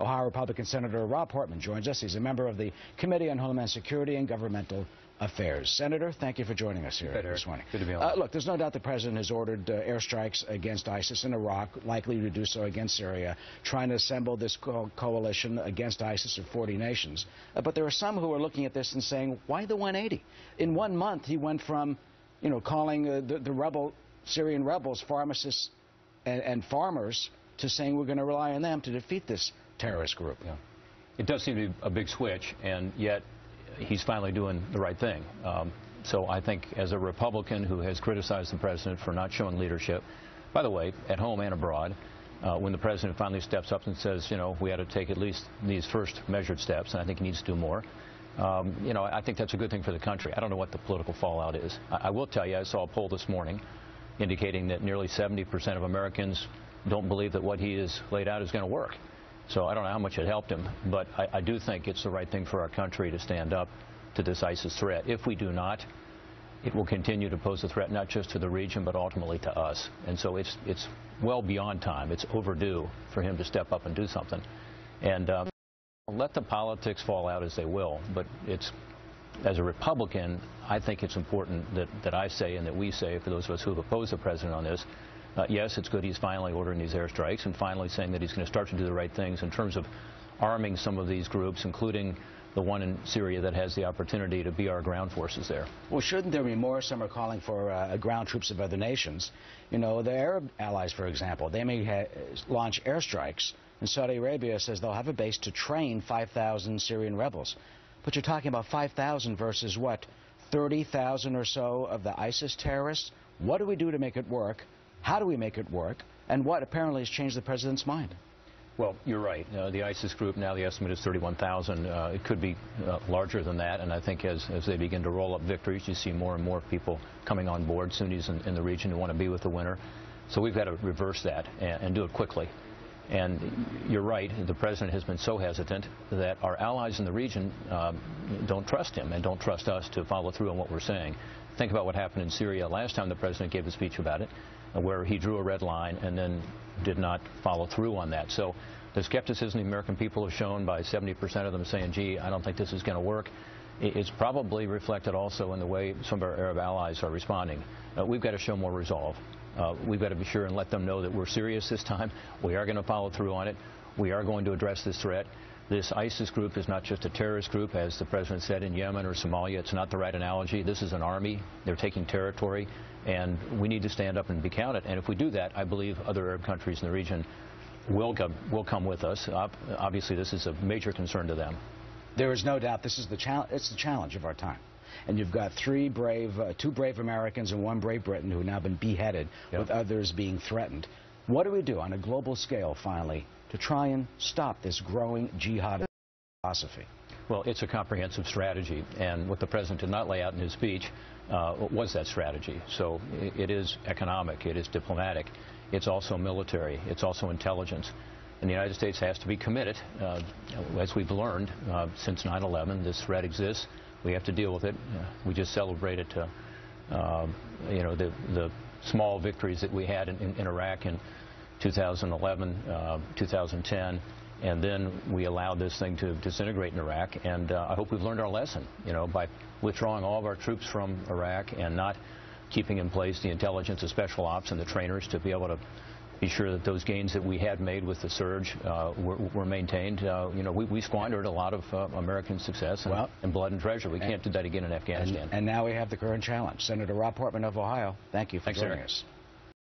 Ohio Republican Senator Rob Portman joins us. He's a member of the Committee on Homeland Security and Governmental Affairs. Senator, thank you for joining us here this morning. Good to be on. Look, there's no doubt the president has ordered airstrikes against ISIS in Iraq, likely to do so against Syria, trying to assemble this coalition against ISIS of 40 nations. But there are some who are looking at this and saying, why the 180? In 1 month, he went from, calling the Syrian rebels pharmacists and farmers to saying we're going to rely on them to defeat this terrorist group. Yeah. It does seem to be a big switch, and yet he's finally doing the right thing. So I think as a Republican who has criticized the president for not showing leadership, by the way, at home and abroad, when the president finally steps up and says, we had to take at least these first measured steps, and I think he needs to do more, I think that's a good thing for the country. I don't know what the political fallout is. I will tell you, I saw a poll this morning indicating that nearly 70% of Americans don't believe that what he has laid out is going to work. So I don't know how much it helped him, but I do think it's the right thing for our country to stand up to this ISIS threat. If we do not, it will continue to pose a threat not just to the region, but ultimately to us. And so it's well beyond time. It's overdue for him to step up and do something. And let the politics fall out as they will, but as a Republican, I think it's important that I say and that we say, for those of us who have opposed the president on this, yes, it's good he's finally ordering these airstrikes and finally saying that he's going to start to do the right things in terms of arming some of these groups, including the one in Syria that has the opportunity to be our ground forces there. Well, shouldn't there be more? Some are calling for ground troops of other nations. The Arab allies, for example, they may launch airstrikes, and Saudi Arabia says they'll have a base to train 5,000 Syrian rebels. But you're talking about 5,000 versus what, 30,000 or so of the ISIS terrorists? What do we do to make it work? How do we make it work? And what apparently has changed the president's mind? Well, you're right. The ISIS group, now the estimate is 31,000. It could be larger than that. And I think as they begin to roll up victories, you see more and more people coming on board, Sunnis in the region who want to be with the winner. So we've got to reverse that and do it quickly. And you're right, the president has been so hesitant that our allies in the region don't trust him and don't trust us to follow through on what we're saying. Think about what happened in Syria last time the president gave a speech about it, where he drew a red line and then did not follow through on that. So the skepticism the American people have shown by 70% of them saying, gee, I don't think this is going to work, it's probably reflected also in the way some of our Arab allies are responding. We've got to show more resolve. We've got to be sure and let them know that we're serious this time. We are going to follow through on it. We are going to address this threat. This ISIS group is not just a terrorist group, as the president said, in Yemen or Somalia. It's not the right analogy. This is an army. They're taking territory, and we need to stand up and be counted. And if we do that, I believe other Arab countries in the region will come with us. Obviously, this is a major concern to them. There is no doubt this is the challenge. It's the challenge of our time. And you've got two brave Americans and one brave Briton who have now been beheaded, with others being threatened. What do we do on a global scale, finally, to try and stop this growing jihad philosophy? Well, it's a comprehensive strategy, and what the president did not lay out in his speech was that strategy. So it is economic, it is diplomatic, it's also military, it's also intelligence. And the United States has to be committed. As we've learned since 9/11, this threat exists. We have to deal with it. We just celebrated the small victories that we had in Iraq in 2011, 2010, and then we allowed this thing to disintegrate in Iraq. And I hope we've learned our lesson, by withdrawing all of our troops from Iraq and not keeping in place the intelligence, the special ops, and the trainers to be able to be sure that those gains that we had made with the surge were maintained. We squandered a lot of American success and blood and treasure. We can't do that again in Afghanistan. And now we have the current challenge. Senator Rob Portman of Ohio, thank you for joining us.